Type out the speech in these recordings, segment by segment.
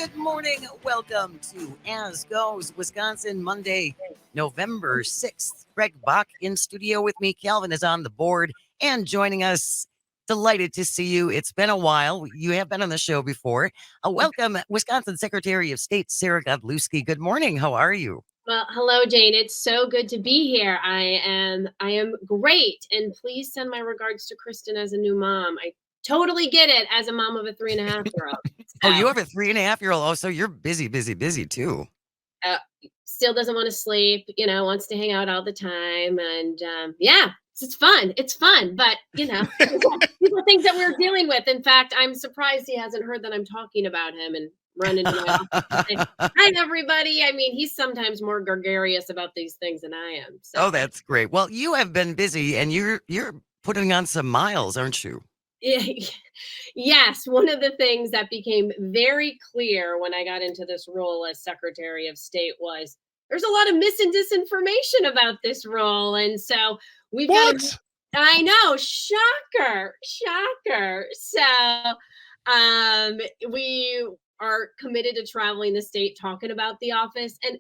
good morning. Welcome to As Goes Wisconsin, Monday, November 6th. Greg Bach in studio with me. Calvin is on the board and joining us. Delighted to see you. It's been a while. You have been on the show before. Welcome, Wisconsin Secretary of State Sarah Godlewski. Good morning. How are you? Well, hello, Jane. It's so good to be here. I am great, and please send my regards to Kristen as a new mom. I totally get it as a mom of a 3.5-year-old. Oh, you have a 3.5-year-old. Oh, so you're busy too. Still doesn't want to sleep. Wants to hang out all the time, and yeah, it's fun. It's fun, but these are things that we're dealing with. In fact, I'm surprised he hasn't heard that I'm talking about him and run into my office and say, "Hi, everybody." I mean, he's sometimes more gregarious about these things than I am. So. Oh, that's great. Well, you have been busy, and you're putting on some miles, aren't you? Yes, one of the things that became very clear when I got into this role as Secretary of State was there's a lot of mis and disinformation about this role. And so we've got to, I know, shocker. So we are committed to traveling the state, talking about the office. And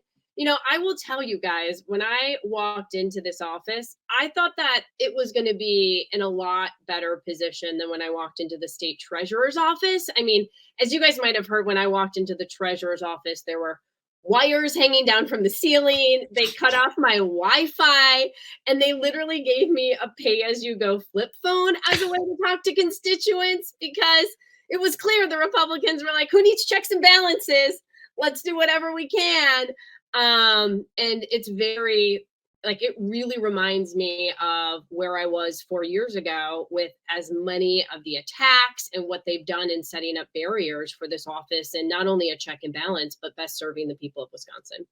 I will tell you guys, when I walked into this office, I thought that it was going to be in a lot better position than when I walked into the state treasurer's office. I mean, as you guys might have heard, when I walked into the treasurer's office, there were wires hanging down from the ceiling. They cut off my Wi-Fi, and they literally gave me a pay-as-you-go flip phone as a way to talk to constituents, because it was clear the Republicans were like, who needs checks and balances? Let's do whatever we can. And it's very, it really reminds me of where I was 4 years ago with as many of the attacks and what they've done in setting up barriers for this office, and not only a check and balance, but best serving the people of Wisconsin.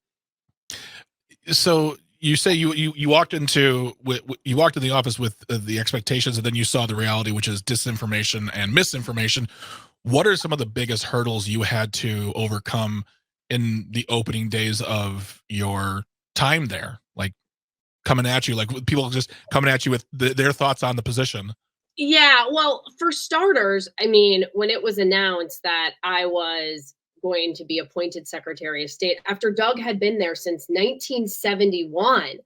So you say you walked into the office with the expectations, and then you saw the reality, which is disinformation and misinformation. What are some of the biggest hurdles you had to overcome in the opening days of your time there, like coming at you, like people just coming at you with their thoughts on the position? Yeah, well, for starters, I mean, when it was announced that I was going to be appointed Secretary of State after Doug had been there since 1971,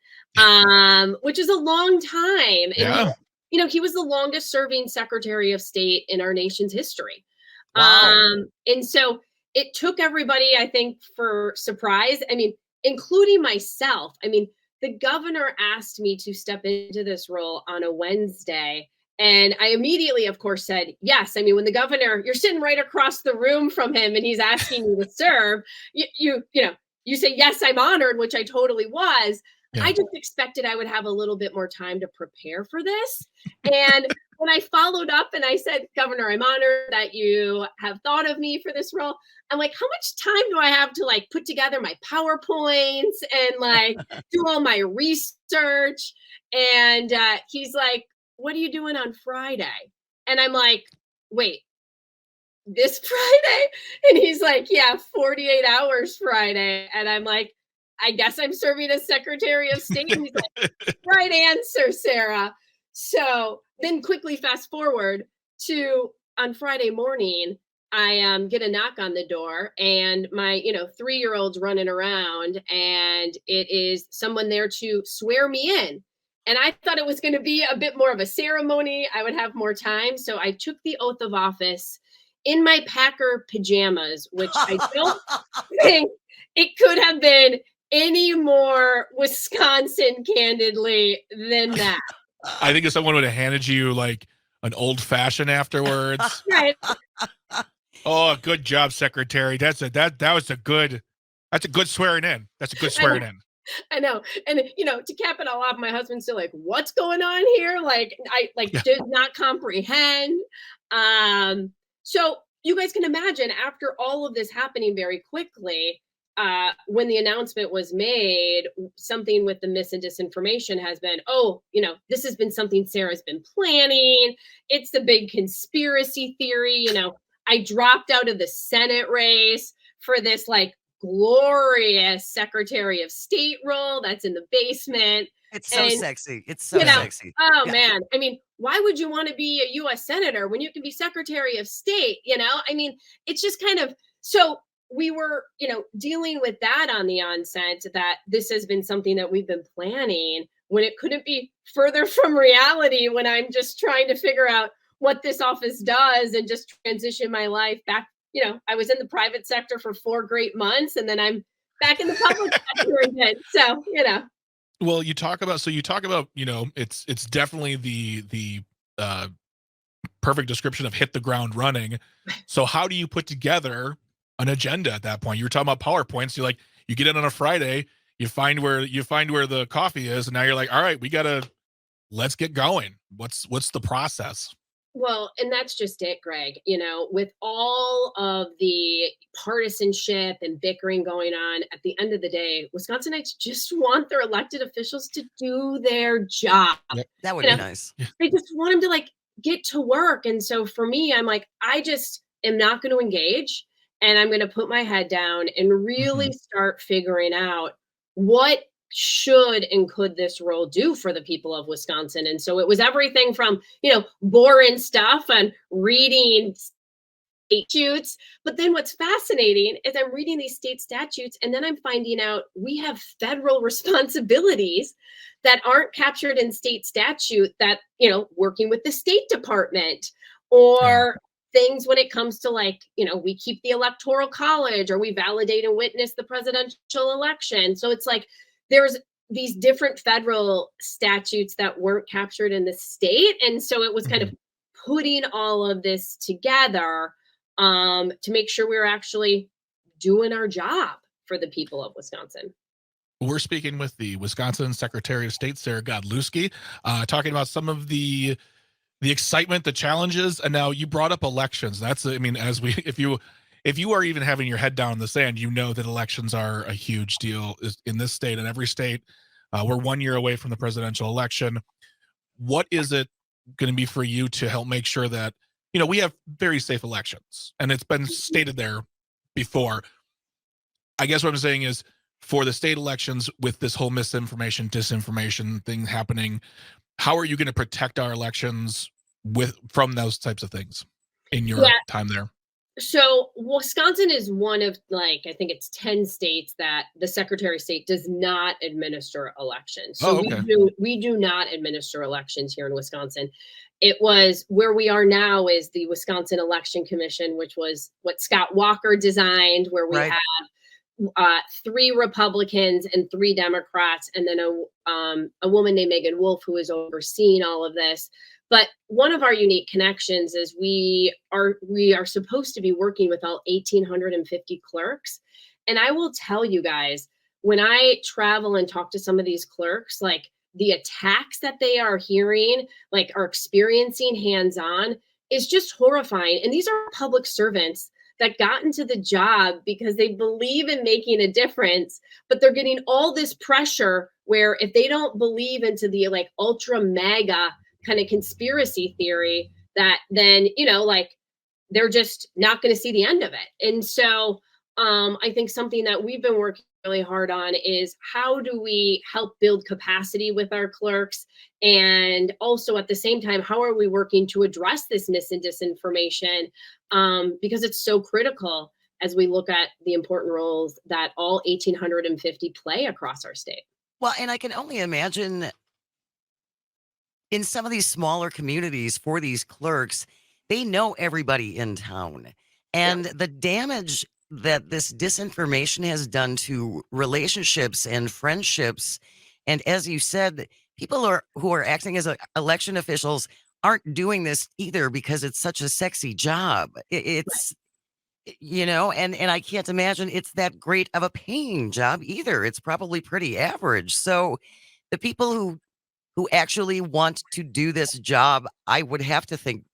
which is a long time. And yeah. He was the longest serving Secretary of State in our nation's history. Wow. And so it took everybody, I think, for surprise. I mean, including myself. I mean, the governor asked me to step into this role on a Wednesday. And I immediately, of course, said yes. I mean, when the governor, you're sitting right across the room from him and he's asking you to serve, you say, yes, I'm honored, which I totally was. Yeah. I just expected I would have a little bit more time to prepare for this. And when I followed up and I said, Governor, I'm honored that you have thought of me for this role. I'm like, how much time do I have to put together my PowerPoints and do all my research? And he's like, what are you doing on Friday? And I'm like, wait, this Friday? And he's like, yeah, 48 hours Friday. And I'm like, I guess I'm serving as Secretary of State. And he's like, right answer, Sarah. So then quickly fast forward to on Friday morning, I get a knock on the door, and my 3-year-old's running around, and it is someone there to swear me in. And I thought it was going to be a bit more of a ceremony. I would have more time. So I took the oath of office in my Packer pajamas, which I don't think it could have been any more Wisconsin, candidly, than that. I think if someone would have handed you like an old fashioned afterwards. Right. Oh, good job, Secretary. That's a good swearing in. That's a good swearing in. I know. And to cap it all off, my husband's still like, what's going on here? Did not comprehend. So you guys can imagine, after all of this happening very quickly, when the announcement was made, something with the mis and disinformation has been, this has been something Sarah's been planning. It's the big conspiracy theory. I dropped out of the Senate race for this glorious Secretary of State role that's in the basement. It's so sexy. It's so sexy. Oh, yeah. Man. I mean, why would you want to be a U.S. Senator when you can be Secretary of State? I mean, it's just kind of, so we were, dealing with that on the onset, that this has been something that we've been planning, when it couldn't be further from reality, when I'm just trying to figure out what this office does and just transition my life back. I was in the private sector for 4 great months, and then I'm back in the public sector again. So, Well, you talk about it's definitely the perfect description of hit the ground running. So how do you put together an agenda at that point? You were talking about PowerPoints. You're like, you get in on a Friday, you find where the coffee is, and now you're like, all right, let's get going. What's the process? Well, and that's just it, Greg. With all of the partisanship and bickering going on, at the end of the day, Wisconsinites just want their elected officials to do their job. Yep. That would be nice. They just want them to get to work. And so for me, I'm like, I just am not going to engage, and I'm going to put my head down and really start figuring out what should and could this role do for the people of Wisconsin. And so it was everything from, boring stuff and reading statutes. But then what's fascinating is I'm reading these state statutes, and then I'm finding out we have federal responsibilities that aren't captured in state statute, that, working with the State Department, or things when it comes to we keep the Electoral College, or we validate and witness the presidential election. So it's like, there's these different federal statutes that weren't captured in the state. And so it was kind of putting all of this together to make sure we were actually doing our job for the people of Wisconsin. We're speaking with the Wisconsin Secretary of State, Sarah Godlewski, talking about some of the excitement, the challenges. And now you brought up elections. If you are even having your head down in the sand, that elections are a huge deal in this state and every state. We're 1 year away from the presidential election. What is it going to be for you to help make sure that, we have very safe elections? And it's been stated there before. I guess what I'm saying is, for the state elections, with this whole misinformation, disinformation thing happening, how are you going to protect our elections from those types of things in your time there? So Wisconsin is one of, I think it's 10 states that the Secretary of State does not administer elections. So we do not administer elections here in Wisconsin. It was where we are now is the Wisconsin Election Commission, which was what Scott Walker designed, where we have 3 Republicans and 3 Democrats, and then a woman named Megan Wolf, who is overseeing all of this. But one of our unique connections is we are supposed to be working with all 1,850 clerks. And I will tell you guys, when I travel and talk to some of these clerks, the attacks that they are hearing, are experiencing hands-on, is just horrifying. And these are public servants that got into the job because they believe in making a difference, but they're getting all this pressure where if they don't believe into the ultra mega kind of conspiracy theory, that then, they're just not going to see the end of it. And so I think something that we've been working really hard on is, how do we help build capacity with our clerks? And also at the same time, how are we working to address this mis and disinformation? Because it's so critical as we look at the important roles that all 1,850 play across our state. Well, and I can only imagine in some of these smaller communities, for these clerks, they know everybody in town. And the damage that this disinformation has done to relationships and friendships, and as you said, people who are acting as election officials aren't doing this either because it's such a sexy job. It's and I can't imagine it's that great of a paying job either. It's probably pretty average. So the people who actually want to do this job, I would have to think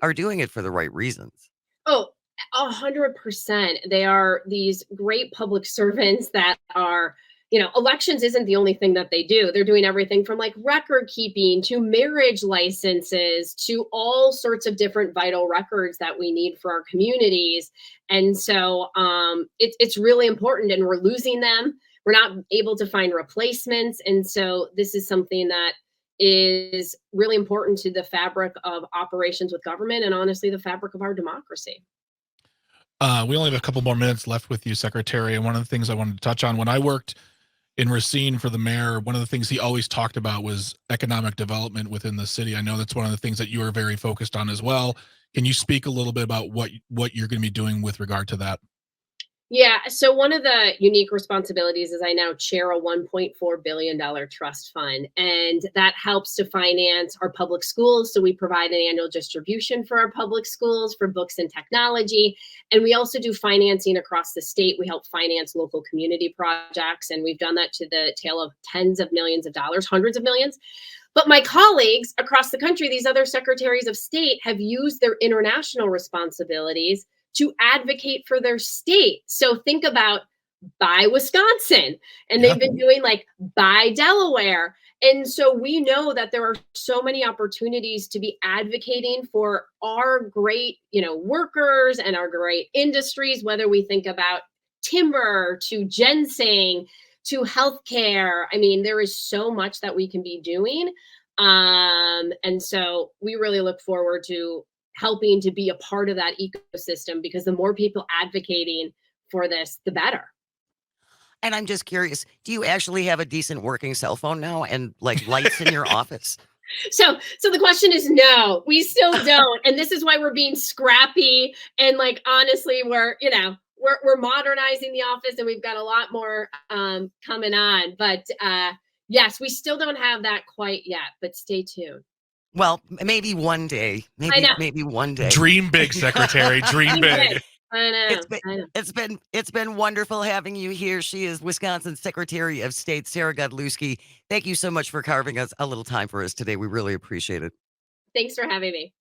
are doing it for the right reasons. Oh, 100%. They are these great public servants that are, elections isn't the only thing that they do. They're doing everything from record keeping to marriage licenses to all sorts of different vital records that we need for our communities. And so it's really important, and we're losing them. We're not able to find replacements. And so this is something that is really important to the fabric of operations with government, and honestly, the fabric of our democracy. We only have a couple more minutes left with you, Secretary. And one of the things I wanted to touch on, when I worked in Racine for the mayor, one of the things he always talked about was economic development within the city. I know that's one of the things that you are very focused on as well. Can you speak a little bit about what you're going to be doing with regard to that? Yeah. So one of the unique responsibilities is I now chair a $1.4 billion trust fund, and that helps to finance our public schools. So we provide an annual distribution for our public schools for books and technology. And we also do financing across the state. We help finance local community projects, and we've done that to the tale of tens of millions of dollars, hundreds of millions. But my colleagues across the country, these other secretaries of state, have used their international responsibilities to advocate for their state. So think about Buy Wisconsin, and they've been doing like Buy Delaware. And so we know that there are so many opportunities to be advocating for our great, workers and our great industries, whether we think about timber to ginseng to healthcare. I mean, there is so much that we can be doing. And so we really look forward to helping to be a part of that ecosystem, because the more people advocating for this, the better. And I'm just curious, do you actually have a decent working cell phone now and like lights in your office? So the question is no, we still don't. And this is why we're being scrappy. And like, honestly, we're modernizing the office, and we've got a lot more coming on. But yes, we still don't have that quite yet, but stay tuned. Well, maybe one day. Maybe one day. Dream big, Secretary. Dream big. I know. It's been wonderful having you here. She is Wisconsin Secretary of State, Sarah Godlewski. Thank you so much for carving us a little time for us today. We really appreciate it. Thanks for having me.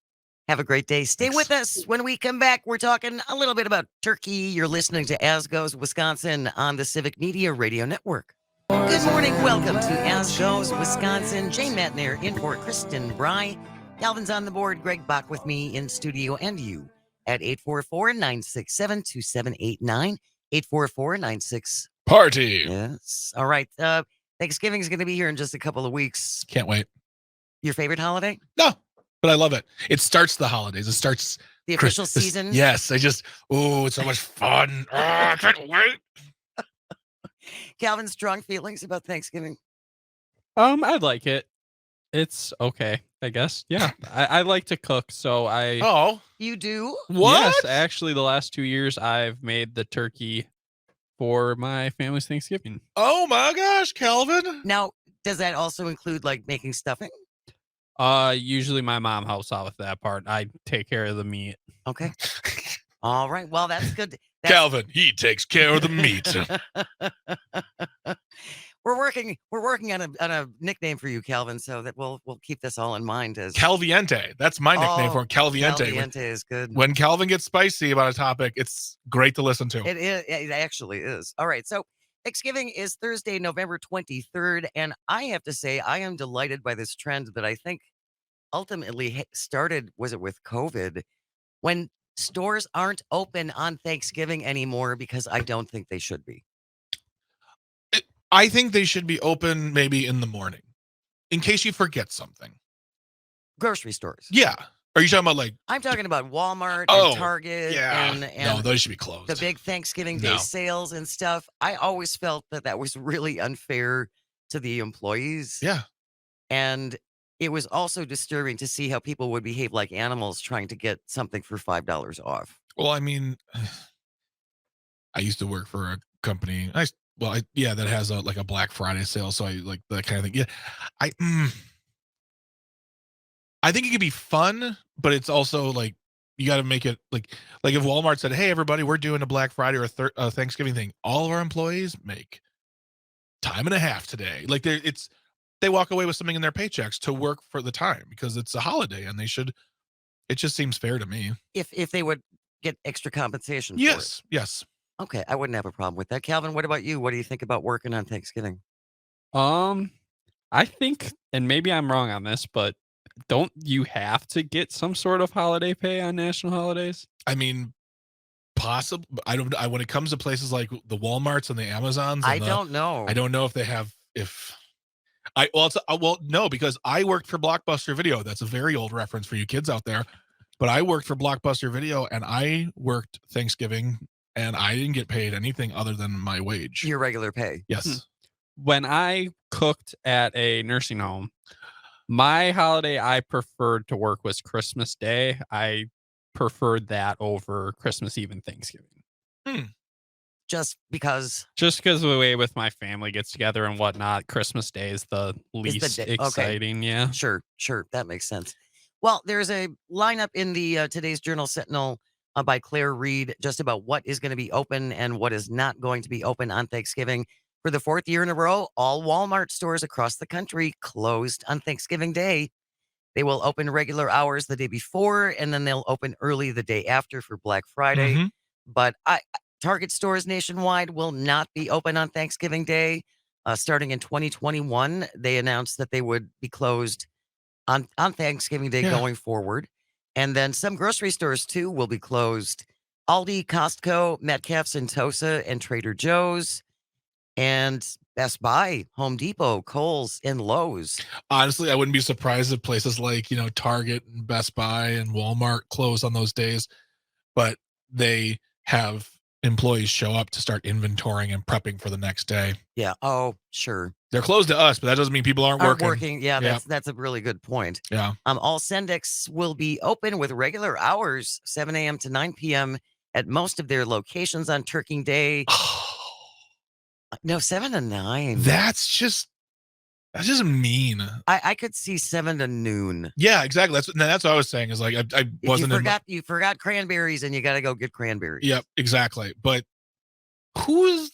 Have a great day. Stay with us. When we come back, we're talking a little bit about turkey. You're listening to As Goes Wisconsin on the Civic Media Radio Network. Good morning. Welcome to As Goes Wisconsin. Jane Matner in for Kristen Bry. Calvin's on the board. Greg Bach with me in studio, and you at 844-967-2789. 844-96. Party. Yes. All right. Thanksgiving is going to be here in just a couple of weeks. Can't wait. Your favorite holiday? No, but I love it. It starts the holidays. It starts the official season. Yes. It's so much fun. I can't wait. Calvin, strong feelings about Thanksgiving? I like it. It's okay, I guess. Yeah. I like to cook, so Oh. You do? What? Yes, actually, the last 2 years I've made the turkey for my family's Thanksgiving. Oh my gosh, Calvin. Now, does that also include like making stuffing? Usually my mom helps out with that part. I take care of the meat. Okay. All right. Well, that's good. Calvin, he takes care of the meat. We're working on a nickname for you, Calvin, so that we'll keep this all in mind as Calviente. That's my nickname for him. Calviente. Calviente is good. When Calvin gets spicy about a topic, it's great to listen to. It actually is. All right. So Thanksgiving is Thursday, November 23rd, and I have to say I am delighted by this trend that I think ultimately started, was it with COVID, when stores aren't open on Thanksgiving anymore, because I don't think they should be. I think they should be open maybe in the morning in case you forget something. Grocery stores. Yeah. Are you talking about like... I'm talking about Walmart and Target. Yeah. And no, those should be closed. The big Thanksgiving Day sales and stuff. I always felt that was really unfair to the employees. Yeah. And it was also disturbing to see how people would behave like animals trying to get something for $5 off. Well, I mean, I used to work for a company. That has like a Black Friday sale. So I like that kind of thing. Yeah. I think it could be fun, but it's also like, you got to make it like if Walmart said, hey, everybody, we're doing a Black Friday or a Thanksgiving thing. All of our employees make time and a half today. Like they walk away with something in their paychecks to work for the time because it's a holiday, and it just seems fair to me. If they would get extra compensation for it. Yes. Okay, I wouldn't have a problem with that. Calvin, what about you? What do you think about working on Thanksgiving? I think, and maybe I'm wrong on this, but don't you have to get some sort of holiday pay on national holidays? I mean, possible. When it comes to places like the Walmarts and the Amazons, I don't know. I don't know if they have. No, because I worked for Blockbuster Video. That's a very old reference for you kids out there. But I worked for Blockbuster Video, and I worked Thanksgiving, and I didn't get paid anything other than my wage. Your regular pay. Yes. When I cooked at a nursing home, my holiday I preferred to work was Christmas Day. I preferred that over Christmas Eve and Thanksgiving. Just because the way with my family gets together and whatnot, Christmas Day is the least day. Okay. exciting. Yeah. Sure. That makes sense. Well, there's a lineup in the today's Journal Sentinel by Claire Reed just about what is going to be open and what is not going to be open on Thanksgiving. For the 4th year in a row, all Walmart stores across the country closed on Thanksgiving Day. They will open regular hours the day before, and then they'll open early the day after for Black Friday. Mhm. But Target stores nationwide will not be open on Thanksgiving Day. Starting in 2021, they announced that they would be closed on Thanksgiving Day going forward. And then some grocery stores, too, will be closed. Aldi, Costco, Metcalfe's and Tosa, and Trader Joe's, and Best Buy, Home Depot, Kohl's, and Lowe's. Honestly, I wouldn't be surprised if places like, Target and Best Buy and Walmart close on those days, but they have employees show up to start inventorying and prepping for the next day. Yeah. Oh, sure. They're closed to us, but that doesn't mean people aren't working. Yeah, that's a really good point. Yeah. All Sendex will be open with regular hours, 7 a.m. to 9 p.m. at most of their locations on Turkey Day. No, 7 to 9. That's just mean. I could see 7 to noon. Yeah, exactly. That's what I was saying. Is like I wasn't. You forgot cranberries, and you got to go get cranberries. Yep, exactly. But who's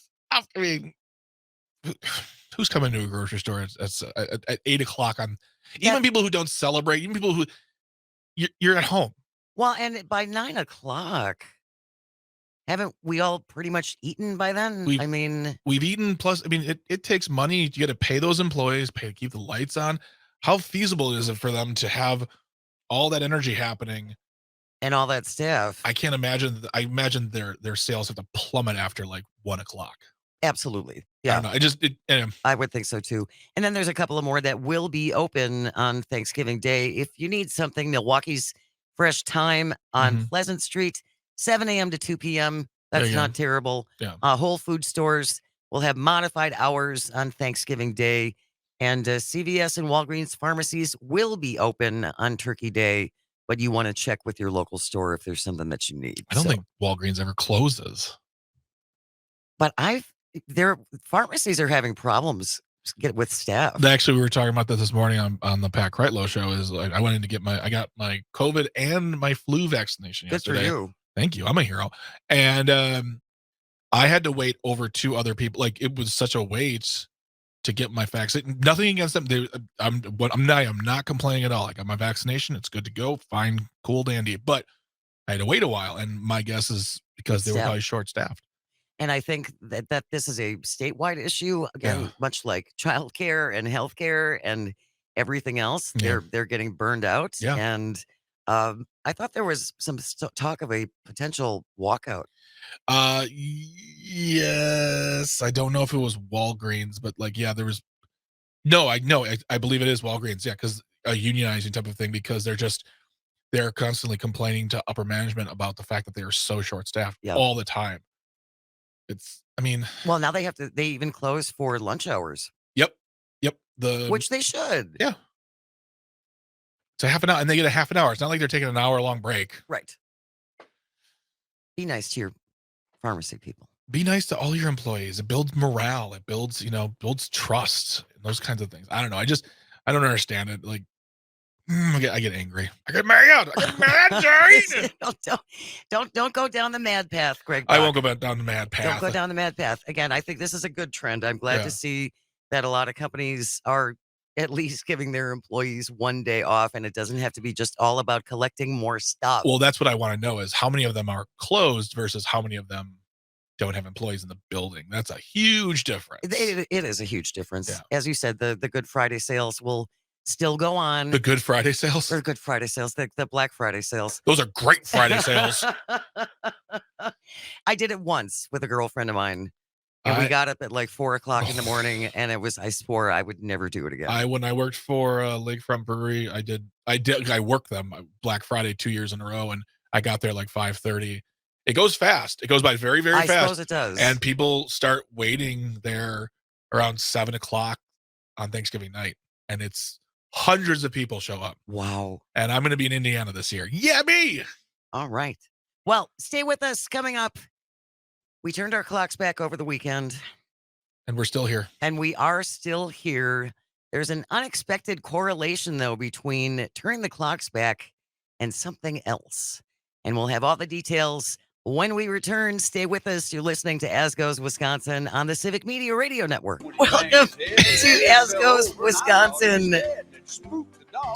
coming to a grocery store at 8 o'clock on? Even people who don't celebrate, even people who you're at home. Well, and by 9 o'clock. Haven't we all pretty much eaten by then? We've eaten. Plus, it takes money. You got to pay those employees, pay to keep the lights on. How feasible is it for them to have all that energy happening and all that staff? I can't imagine. I imagine their sales have to plummet after like 1 o'clock. Absolutely. Yeah. I don't know. I would think so too. And then there's a couple of more that will be open on Thanksgiving Day. If you need something, Milwaukee's Fresh Time on Pleasant Street, 7 a.m. to 2 p.m. That's not terrible. Yeah. Whole Food stores will have modified hours on Thanksgiving Day. And CVS and Walgreens pharmacies will be open on Turkey Day. But you want to check with your local store if there's something that you need. I don't think Walgreens ever closes. But their pharmacies are having problems with staff. Actually, we were talking about this morning on the Pat Kreitlow show. Is like I went in to get I got my COVID and my flu vaccination yesterday. Good for you. Thank you. I'm a hero. And I had to wait over 2 other people. Like it was such a wait to get my vaccine. Nothing against them. I'm not complaining at all. I got my vaccination. It's good to go. Fine, cool, dandy. But I had to wait a while, and my guess is because they were probably short-staffed. And I think that this is a statewide issue. Again, much like childcare and healthcare and everything else, they're getting burned out. Yeah. And I thought there was some talk of a potential walkout. Yes. I don't know if it was Walgreens, but there was. No, I believe it is Walgreens. Yeah, because a unionizing type of thing, because they're constantly complaining to upper management about the fact that they are so short-staffed all the time. Well, now they even close for lunch hours. Yep. Which they should. Yeah. It's a half an hour, and they get a half an hour. It's not like they're taking an hour-long break. Right. Be nice to your pharmacy people. Be nice to all your employees. It builds morale. It builds trust and those kinds of things. I don't know. I don't understand it. Like, I get angry. I get mad. Jerry. Don't go down the mad path, Greg. I won't go down the mad path. Don't go down the mad path. Again, I think this is a good trend. I'm glad to see that a lot of companies are at least giving their employees 1 day off, and it doesn't have to be just all about collecting more stuff. Well, that's what I want to know is how many of them are closed versus how many of them don't have employees in the building. That's a huge difference. It is a huge difference. Yeah. As you said, the Good Friday sales will still go on. The Good Friday sales? Or Good Friday sales, the Black Friday sales. Those are great Friday sales. I did it once with a girlfriend of mine. And we got up at like 4:00 in the morning, and I swore I would never do it again. When I worked for Lakefront Brewery, I worked them Black Friday 2 years in a row, and I got there like 5:30. It goes fast. It goes by very, very I fast. suppose it does. And people start waiting there around 7:00 on Thanksgiving night, and it's hundreds of people show up. Wow. And I'm going to be in Indiana this year. Yeah, me. All right. Well, stay with us. Coming up, we turned our clocks back over the weekend. And we're still here. And we are still here. There's an unexpected correlation, though, between turning the clocks back and something else. And we'll have all the details when we return. Stay with us. You're listening to As Goes Wisconsin on the Civic Media Radio Network. Welcome to As Goes Wisconsin.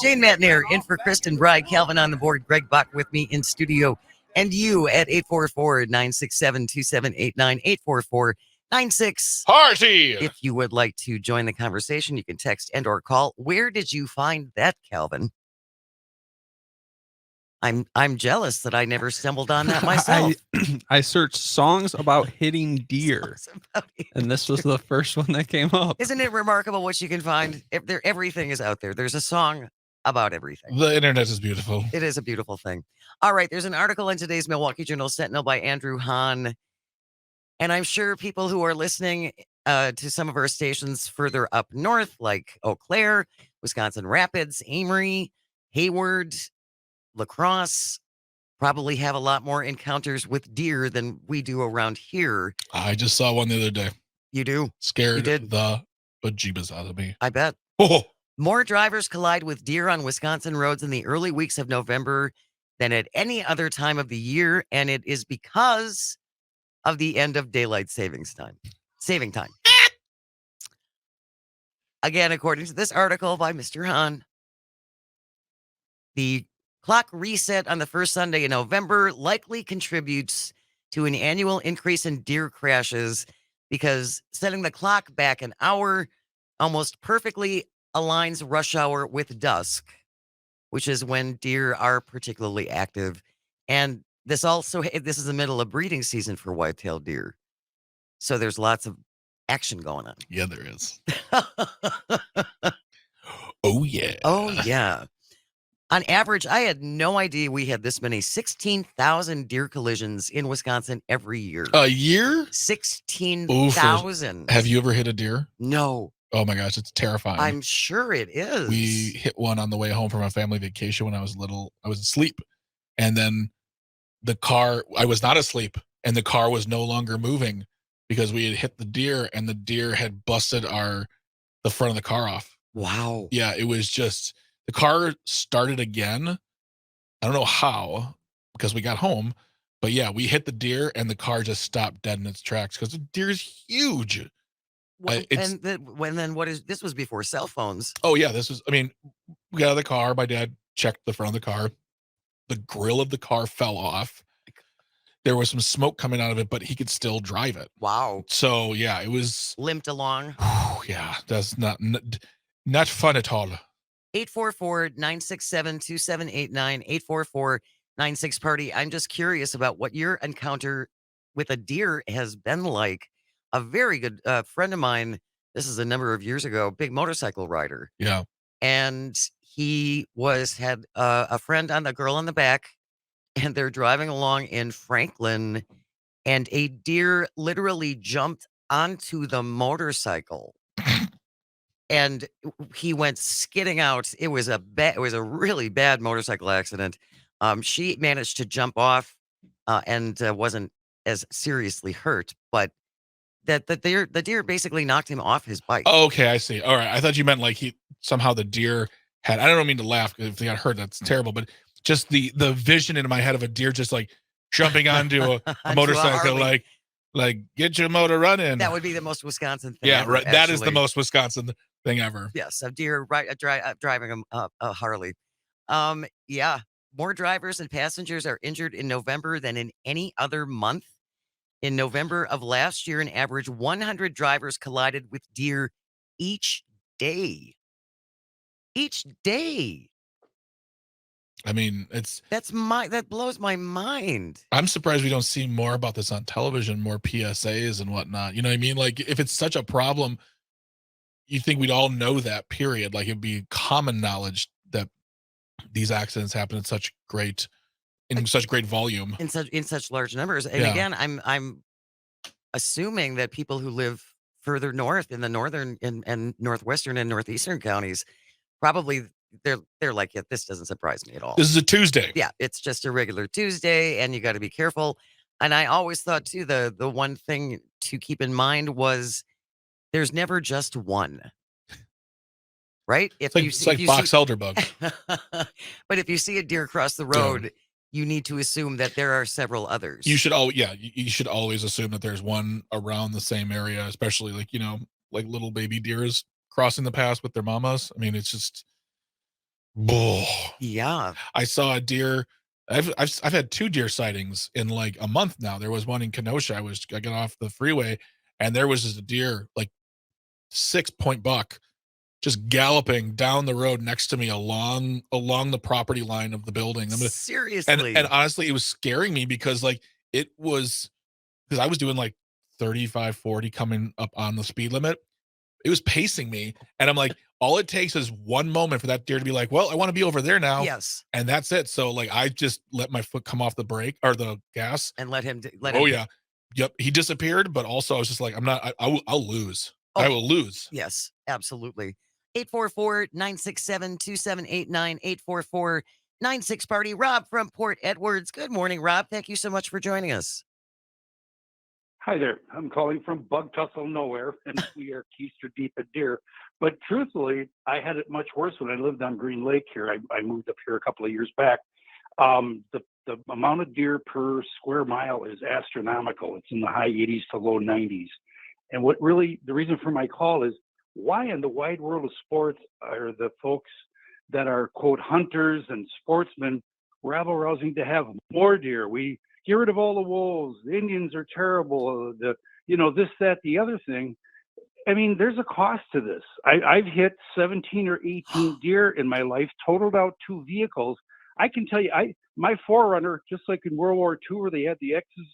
Jane Matnair in for Kristen Bride. Calvin on the board. Greg Bach with me in studio. And you at 844-967-2789. 844-96. Party! If you would like to join the conversation, you can text and or call. Where did you find that, Calvin? I'm jealous that I never stumbled on that myself. I searched songs about hitting deer, and this was the first one that came up. Isn't it remarkable what you can find? Everything is out there. There's a song about everything. The internet is beautiful. It is a beautiful thing. All right, there's an article in today's Milwaukee Journal Sentinel by Andrew Hahn. And I'm sure people who are listening to some of our stations further up north, like Eau Claire, Wisconsin Rapids, Amory, Hayward, La Crosse, probably have a lot more encounters with deer than we do around here. I just saw one the other day. You do? Scared You did? the bejeebus out of me. I bet. Oh. More drivers collide with deer on Wisconsin roads in the early weeks of November than at any other time of the year, and it is because of the end of daylight saving time. Again, according to this article by Mr. Hahn, the clock reset on the first Sunday in November likely contributes to an annual increase in deer crashes because setting the clock back an hour almost perfectly aligns rush hour with dusk, which is when deer are particularly active. And this is the middle of breeding season for white-tailed deer. So there's lots of action going on. Yeah, there is. Oh, yeah. Oh, yeah. On average, I had no idea we had this many 16,000 deer collisions in Wisconsin every year. A year? 16,000. Have you ever hit a deer? No. Oh my gosh, it's terrifying. I'm sure it is. We hit one on the way home from a family vacation when I was little. I was asleep. And then I was not asleep, and the car was no longer moving because we had hit the deer, and the deer had busted the front of the car off. Wow. Yeah, it was just, the car started again. I don't know how, because we got home, but yeah, we hit the deer and the car just stopped dead in its tracks because the deer is huge. Well, this was before cell phones. Oh yeah, we got out of the car. My dad checked the front of the car. The grill of the car fell off. There was some smoke coming out of it, but he could still drive it. Wow. So yeah, it was limped along. Yeah, that's not fun at all. 844-967-2789, 844-96-PARTY. I'm just curious about what your encounter with a deer has been like. A very good friend of mine, this is a number of years ago, big motorcycle rider. Yeah. And he had a friend on the girl on the back, and they're driving along in Franklin, and a deer literally jumped onto the motorcycle. And he went skidding out. It was a really bad motorcycle accident. She managed to jump off and wasn't as seriously hurt, but the deer basically knocked him off his bike. Oh, okay, I see. All right, I thought you meant like the deer had. I don't mean to laugh because if they got hurt, that's terrible. But just the vision in my head of a deer just like jumping onto a motorcycle, like get your motor running. That would be the most Wisconsin thing. Yeah, ever, right. That is the most Wisconsin thing ever. Yes, a deer driving a Harley. Yeah, more drivers and passengers are injured in November than in any other month. In November of last year, an average 100 drivers collided with deer each day. Each day. I mean, that blows my mind. I'm surprised we don't see more about this on television, more PSAs and whatnot. You know what I mean? Like, if it's such a problem, you think we'd all know that, period. Like, it'd be common knowledge that these accidents happen in such great volume. In such large numbers. And Yeah. again, I'm assuming that people who live further north in the northern and northwestern and northeastern counties, probably they're like, yeah, this doesn't surprise me at all. This is a Tuesday. Yeah, it's just a regular Tuesday, and you got to be careful. And I always thought too, the one thing to keep in mind was there's never just one. Right? If It's like box elder bug. But if you see a deer across the road, you need to assume that there are several others. You should you should always assume that there's one around the same area, especially like, like little baby deers crossing the path with their mamas. I mean, it's just, yeah. I saw a deer. I've had 2 deer sightings in like a month now. There was one in Kenosha. I got off the freeway, and there was just a deer, like 6-point buck, just galloping down the road next to me along the property line of the building. Seriously. And honestly, it was scaring me because like I was doing like 35, 40 coming up on the speed limit. It was pacing me, and I'm like, all it takes is one moment for that deer to be like, well, I want to be over there now. Yes. And that's it. So like, I just let my foot come off the brake or the gas and let him. Yeah. Yep. He disappeared, but also I was just like, I'll lose. I will lose. Yes, absolutely. 844-967-2789, 844-96-party. Rob from Port Edwards. Good morning, Rob. Thank you so much for joining us. Hi there. I'm calling from bug tussle nowhere, and we are keister deep at deer. But truthfully, I had it much worse when I lived on Green Lake here. I moved up here a couple of years back. The amount of deer per square mile is astronomical. It's in the high 80s to low 90s. And the reason for my call is, why in the wide world of sports are the folks that are, quote, hunters and sportsmen rabble-rousing to have more deer? We get rid of all the wolves. The Indians are terrible. This, that, the other thing. I mean, there's a cost to this. I've hit 17 or 18 deer in my life, totaled out 2 vehicles. I can tell you, my Forerunner, just like in World War II, where they had the X's,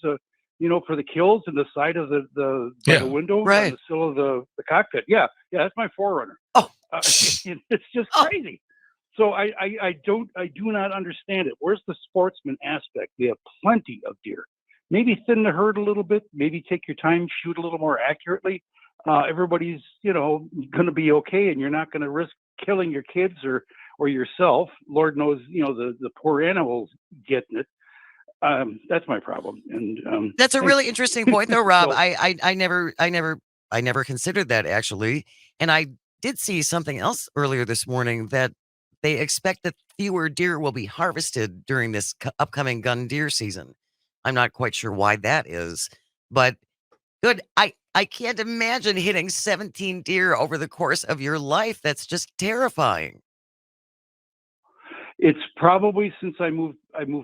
for the kills in the side of the window, right, on the sill of the cockpit. Yeah, that's my Forerunner. Oh, it's just crazy. So I do not understand it. Where's the sportsman aspect? We have plenty of deer. Maybe thin the herd a little bit. Maybe take your time, shoot a little more accurately. Everybody's going to be okay, and you're not going to risk killing your kids or yourself. Lord knows, the poor animals getting it. That's my problem. And that's a really interesting point, though, Rob. I never considered that, actually. And I did see something else earlier this morning, that they expect that fewer deer will be harvested during this upcoming gun deer season. I'm not quite sure why that is, but good. I can't imagine hitting 17 deer over the course of your life. That's just terrifying. It's probably since I moved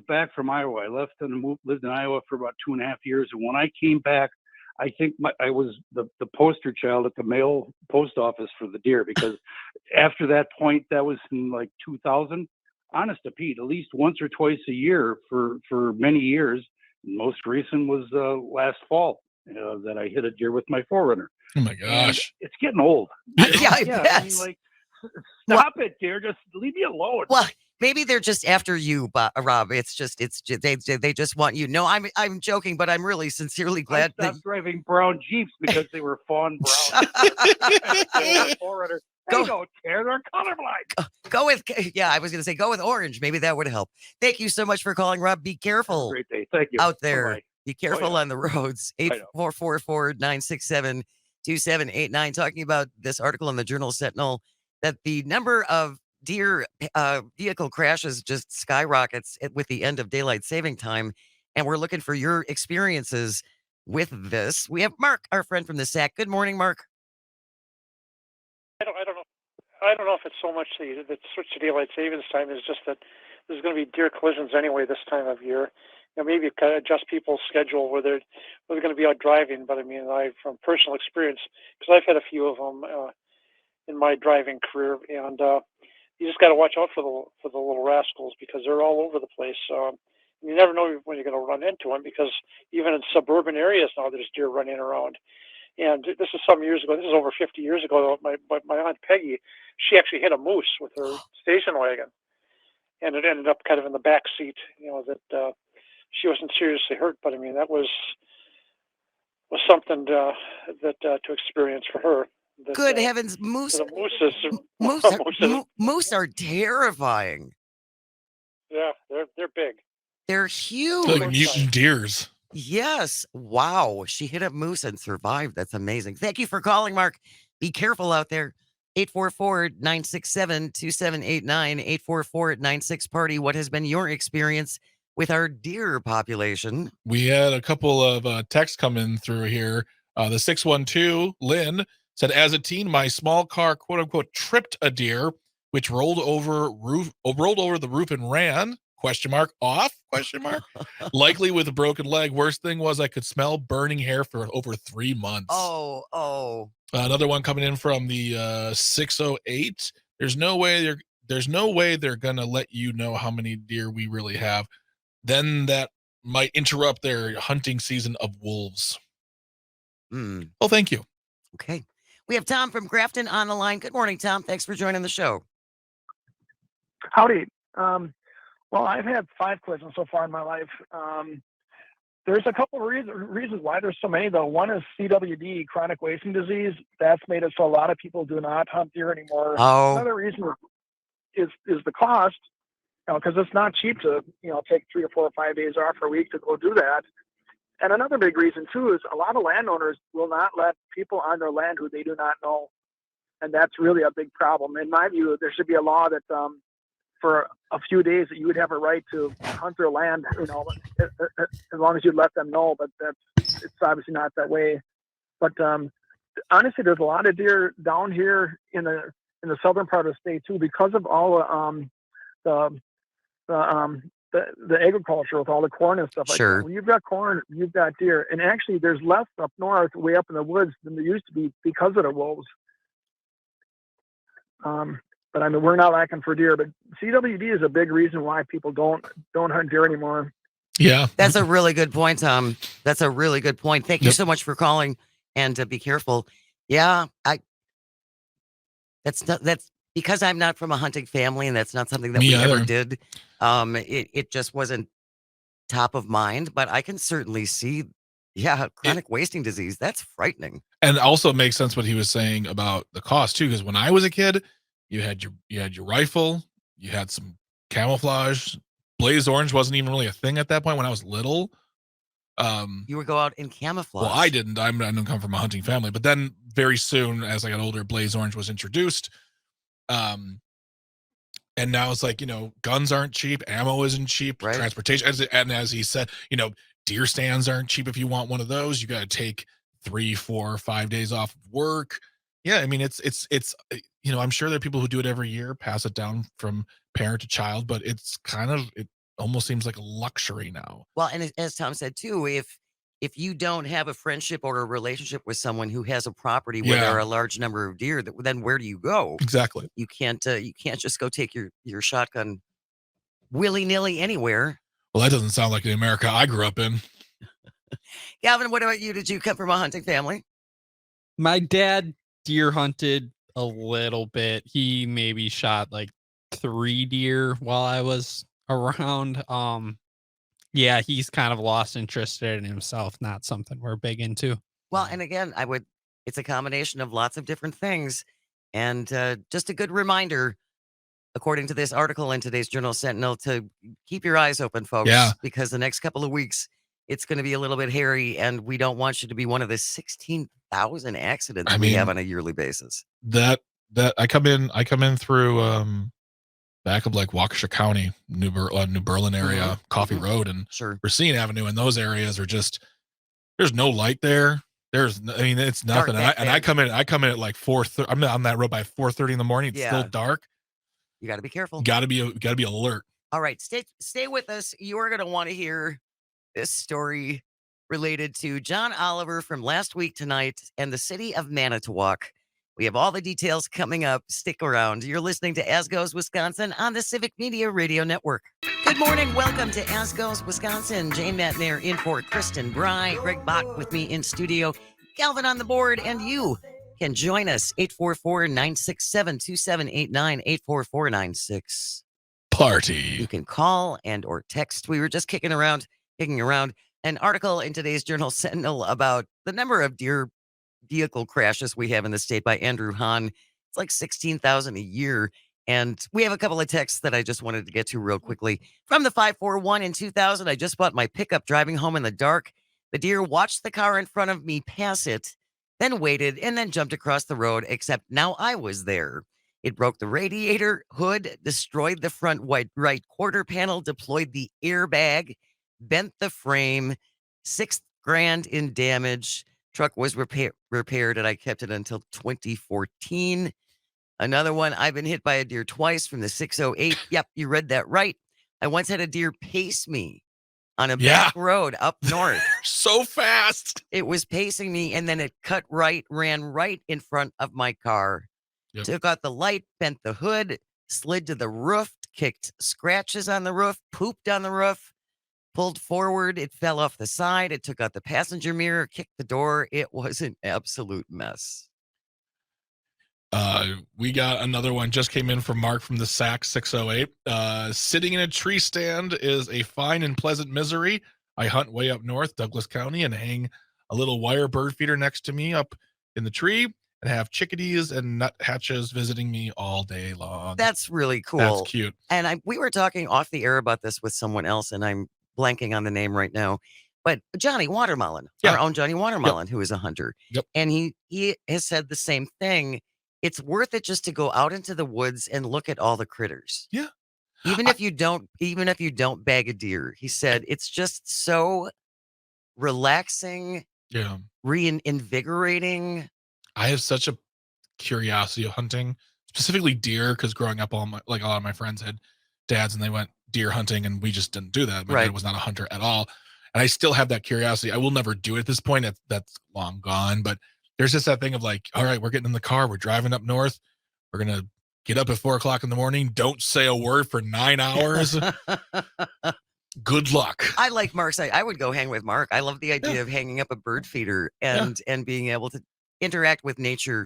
back from Iowa. I left and lived in Iowa for about 2.5 years. And when I came back, I think I was the poster child at the mail post office for the deer, because after that point, that was in like 2000, honest to Pete, at least once or twice a year for many years. Most recent was last fall that I hit a deer with my Forerunner. Oh my gosh. And it's getting old. Yeah, I bet. I mean, stop it, dear. Just leave me alone. Well, maybe they're just after you, Rob. They just want you. No, I'm joking, but I'm really sincerely glad I stopped driving brown Jeeps because they were fawn brown. Forerunner. They don't care. They're colorblind. Go with, I was going to say, go with orange. Maybe that would help. Thank you so much for calling, Rob. Be careful. Great day. Thank you. Out there. Bye-bye. Be careful on the roads. 844-967-2789. Talking about this article in the Journal Sentinel, that the number of deer vehicle crashes just skyrockets with the end of daylight saving time. And we're looking for your experiences with this. We have Mark, our friend from the SAC. Good morning, Mark. I don't know if it's so much the switch to daylight savings time is just that there's going to be deer collisions anyway this time of year. Maybe kind of adjust people's schedule where they're going to be out driving. But I mean, from personal experience, because I've had a few of them in my driving career, and you just got to watch out for the little rascals because they're all over the place. You never know when you're going to run into them because even in suburban areas now, there's deer running around. And this is some years ago. This is over 50 years ago. My Aunt Peggy, she actually hit a moose with her station wagon, and it ended up kind of in the back seat. That she wasn't seriously hurt, but I mean that was something to experience for her. Good heavens, moose! Moose are terrifying. Yeah, they're big. They're huge. Like mutant deers. Yes. Wow. She hit a moose and survived. That's amazing. Thank you for calling, Mark. Be careful out there. 844-967-2789, 844-96-PARTY. What has been your experience with our deer population? We had a couple of texts come in through here. The 612, Lynn, said, as a teen, my small car, quote unquote, tripped a deer, which rolled over the roof and ran, off, likely with a broken leg. Worst thing was I could smell burning hair for over 3 months. Oh. Another one coming in from the 608. There's no way they're gonna let you know how many deer we really have. Then that might interrupt their hunting season of wolves. Well, thank you. Okay. We have Tom from Grafton on the line. Good morning, Tom. Thanks for joining the show. Howdy. Well, I've had 5 collisions so far in my life. There's a couple of reasons why there's so many, though. One is CWD, chronic wasting disease. That's made it so a lot of people do not hunt deer anymore. Oh. Another reason is the cost, because it's not cheap to take 3 or 4 or 5 days off a week to go do that. And another big reason too is a lot of landowners will not let people on their land who they do not know, and that's really a big problem. In my view, there should be a law that for a few days that you would have a right to hunt their land, as long as you let them know. But it's obviously not that way. But honestly, there's a lot of deer down here in the southern part of the state too, because of all the agriculture with all the corn and stuff like Sure. that. When you've got corn, you've got deer, and actually there's less up north, way up in the woods, than there used to be because of the wolves. But I mean, we're not lacking for deer, but CWD is a big reason why people don't hunt deer anymore. Yeah. That's a really good point, Tom. That's a really good point. Thank you so much for calling, and be careful. Yeah, that's because I'm not from a hunting family, and that's not something that we ever did. It just wasn't top of mind, but I can certainly see, chronic wasting disease. That's frightening. And also makes sense what he was saying about the cost too, because when I was a kid, you had your rifle, you had some camouflage. Blaze orange wasn't even really a thing at that point when I was little. You would go out in camouflage. Well, I didn't. I didn't come from a hunting family, but then very soon, as I got older, blaze orange was introduced. And now it's like, guns aren't cheap, ammo isn't cheap, right. Transportation, as he said, deer stands aren't cheap. If you want one of those, you got to take 3, 4, 5 days off of work. Yeah, I mean, it's I'm sure there are people who do it every year, pass it down from parent to child, but it almost seems like a luxury now. Well, and as Tom said too, if you don't have a friendship or a relationship with someone who has a property where there are a large number of deer, then where do you go? Exactly. You can't just go take your shotgun willy-nilly anywhere. Well, that doesn't sound like the America I grew up in. Gavin, what about you? Did you come from a hunting family? My dad deer hunted a little bit. He maybe shot like 3 deer while I was around. Yeah, he's kind of lost interest in himself. Not something we're big into. Well, and again, it's a combination of lots of different things. And just a good reminder, according to this article in today's Journal Sentinel, to keep your eyes open, folks. Yeah. Because the next couple of weeks, it's going to be a little bit hairy, and we don't want you to be one of the 16,000 accidents we have on a yearly basis. That I come in through back of like Waukesha County, New Berlin area, Coffee Road, and Racine Avenue, and those areas are just, there's no light there. It's nothing. I come in at like 4:30. I'm on that road by 4:30 in the morning. It's still dark. You got to be careful. Got to be alert. All right, stay with us. You are going to want to hear this story related to John Oliver from last week tonight and the city of Manitowoc. We have all the details coming up. Stick around. You're listening to As Goes Wisconsin on the Civic Media Radio Network. Good morning. Welcome to As Goes Wisconsin. Jane Matnair in for Kristen Bry. Greg Bach with me in studio. Calvin on the board. And you can join us. 844-967-2789. 84496. Party. You can call and or text. We were just kicking around an article in today's Journal Sentinel about the number of deer vehicle crashes we have in the state by Andrew Hahn. It's like 16,000 a year. And we have a couple of texts that I just wanted to get to real quickly. From the 541 in 2000, I just bought my pickup driving home in the dark. The deer watched the car in front of me pass it, then waited, and then jumped across the road, except now I was there. It broke the radiator hood, destroyed the front right quarter panel, deployed the airbag, bent the frame, $6,000 in damage. Truck was repaired, and I kept it until 2014. Another one, I've been hit by a deer twice from the 608. Yep, you read that right. I once had a deer pace me on a back road up north. So fast. It was pacing me, and then it ran right in front of my car. Yep. Took out the light, bent the hood, slid to the roof, kicked scratches on the roof, pooped on the roof. Pulled forward, it fell off the side. It took out the passenger mirror, kicked the door. It was an absolute mess. We got another one just came in from Mark from the SAC 608. Sitting in a tree stand is a fine and pleasant misery. I hunt way up north, Douglas County, and hang a little wire bird feeder next to me up in the tree and have chickadees and nuthatches visiting me all day long. That's really cool. That's cute. And we were talking off the air about this with someone else, and I'm blanking on the name right now, but Johnny Watermelon, our own Johnny Watermelon, who is a hunter. And he has said the same thing. It's worth it just to go out into the woods and look at all the critters. Yeah. Even if you don't bag a deer, he said it's just so relaxing. Yeah. Reinvigorating. I have such a curiosity of hunting, specifically deer, because growing up, a lot of my friends had dads and they went deer hunting, and we just didn't do that. My dad was not a hunter at all, and I still have that curiosity. I will never do it at this point. That's long gone. But there's just that thing of like, all right, we're getting in the car, we're driving up north, we're gonna get up at 4:00 in the morning. Don't say a word for 9 hours. Good luck. I like Mark's. I would go hang with Mark. I love the idea of hanging up a bird feeder and being able to interact with nature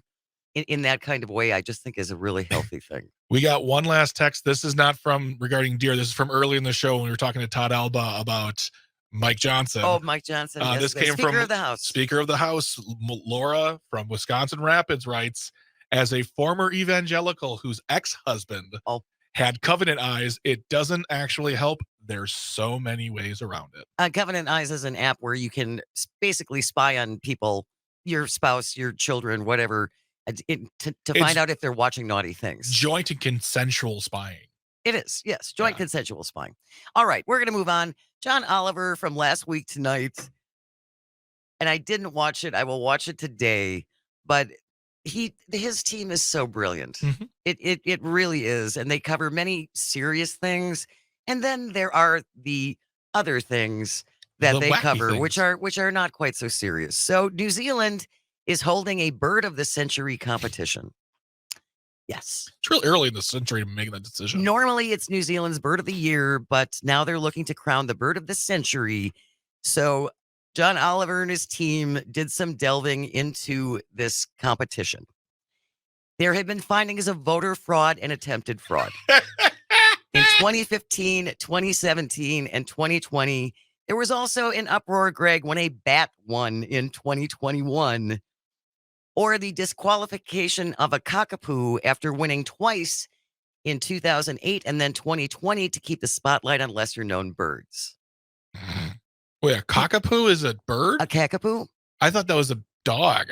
in that kind of way. I just think is a really healthy thing. We got one last text. This is not from regarding deer. This is from early in the show when we were talking to Todd Alba about Mike Johnson. Oh, Mike Johnson. Yes, this came Speaker from of the House. Speaker of the House, Laura from Wisconsin Rapids writes, as a former evangelical whose ex-husband had Covenant Eyes, it doesn't actually help. There's so many ways around it. Covenant Eyes is an app where you can basically spy on people, your spouse, your children, whatever, to find out if they're watching naughty things. Joint and consensual spying. It is, yes. Joint consensual spying. All right, we're going to move on. John Oliver from last week tonight, and I didn't watch it. I will watch it today, but his team is so brilliant. Mm-hmm. It really is, and they cover many serious things, and then there are the other things that they cover, which are not quite so serious. So New Zealand is holding a Bird of the Century competition. Yes. It's real early in the century to make that decision. Normally it's New Zealand's Bird of the Year, but now they're looking to crown the Bird of the Century. So John Oliver and his team did some delving into this competition. There have been findings of voter fraud and attempted fraud. In 2015, 2017, and 2020, there was also an uproar, Greg, when a bat won in 2021, or the disqualification of a cockapoo after winning twice in 2008 and then 2020 to keep the spotlight on lesser-known birds. Wait, a cockapoo is a bird? A cockapoo? I thought that was a dog.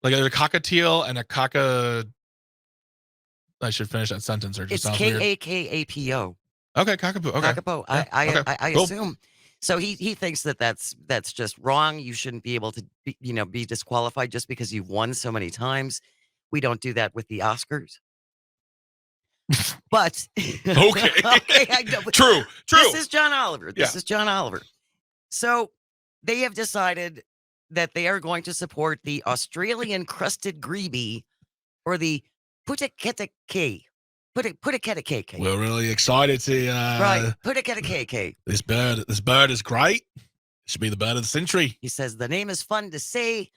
Like a cockatiel and a cocka... I should finish that sentence or just it's Kakapo. Okay, cockapoo. Okay. Cockapoo. I assume. So he thinks that's just wrong. You shouldn't be able to be disqualified just because you've won so many times. We don't do that with the Oscars. But okay, I know, true. This is John Oliver. This is John Oliver. So they have decided that they are going to support the Australian crested grebe or the Putuketake. Putuketake. We're really excited to Right. Putuketake. This bird is great. It should be the bird of the century. He says the name is fun to say.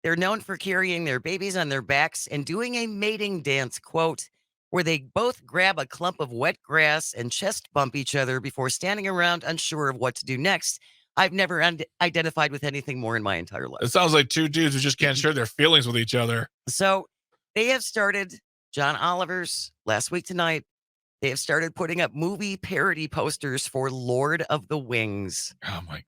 They're known for carrying their babies on their backs and doing a mating dance, quote, where they both grab a clump of wet grass and chest bump each other before standing around unsure of what to do next. I've never identified with anything more in my entire life. It sounds like two dudes who just can't share their feelings with each other. So they have started, John Oliver's Last Week Tonight, they have started putting up movie parody posters for Lord of the Wings. Oh my.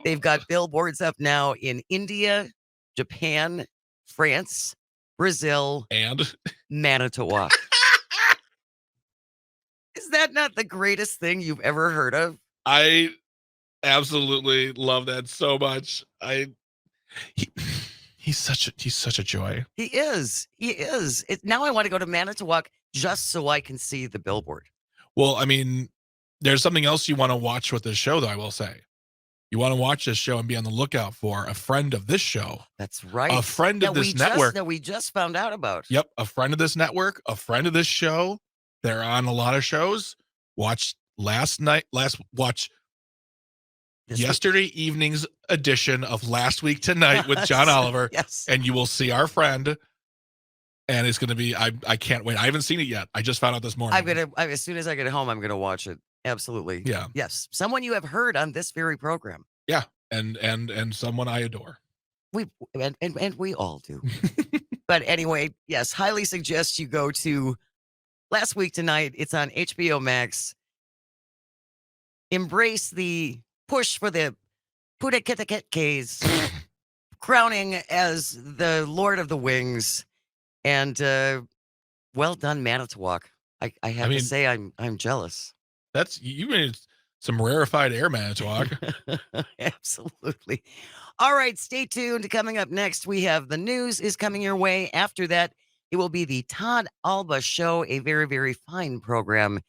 They've got billboards up now in India, Japan, France, Brazil, and Manitowoc. Is that not the greatest thing you've ever heard of? I absolutely love that so much. He's such a joy. He is. Now I want to go to Manitowoc just so I can see the billboard. Well, I mean, there's something else you want to watch with this show, though, I will say. You want to watch this show and be on the lookout for a friend of this show. That's right. A friend of this network. That we just found out about. Yep. A friend of this network, a friend of this show. They're on a lot of shows. Watch yesterday evening's edition of Last Week Tonight with John Oliver. Yes. And you will see our friend. And it's going to be, I can't wait. I haven't seen it yet. I just found out this morning. As soon as I get home, I'm going to watch it. Absolutely. Yeah. Yes. Someone you have heard on this very program. Yeah. And someone I adore. We all do. But anyway, yes, highly suggest you go to Last Week Tonight. It's on HBO Max. Embrace the push for the Putuketake crowning as the Lord of the Wings. And well done, Manitowoc. I have to say I'm jealous. You made some rarefied air, Manitowoc. Absolutely. All right, stay tuned. Coming up next, we have the news is coming your way. After that, it will be the Todd Alba Show, a very, very fine program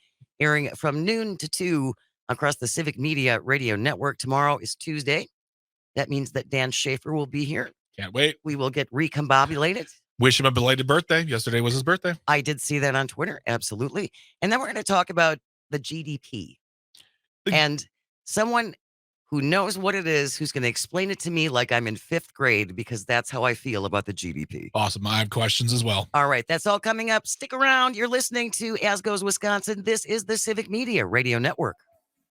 airing from noon to 2 across the Civic Media Radio Network. Tomorrow is Tuesday. That means that Dan Schaefer will be here. Can't wait. We will get recombobulated. Wish him a belated birthday. Yesterday was his birthday. I did see that on Twitter. Absolutely. And then we're going to talk about the GDP. And someone who knows what it is, who's going to explain it to me like I'm in 5th grade, because that's how I feel about the GDP. Awesome. I have questions as well. All right. That's all coming up. Stick around. You're listening to As Goes Wisconsin. This is the Civic Media Radio Network.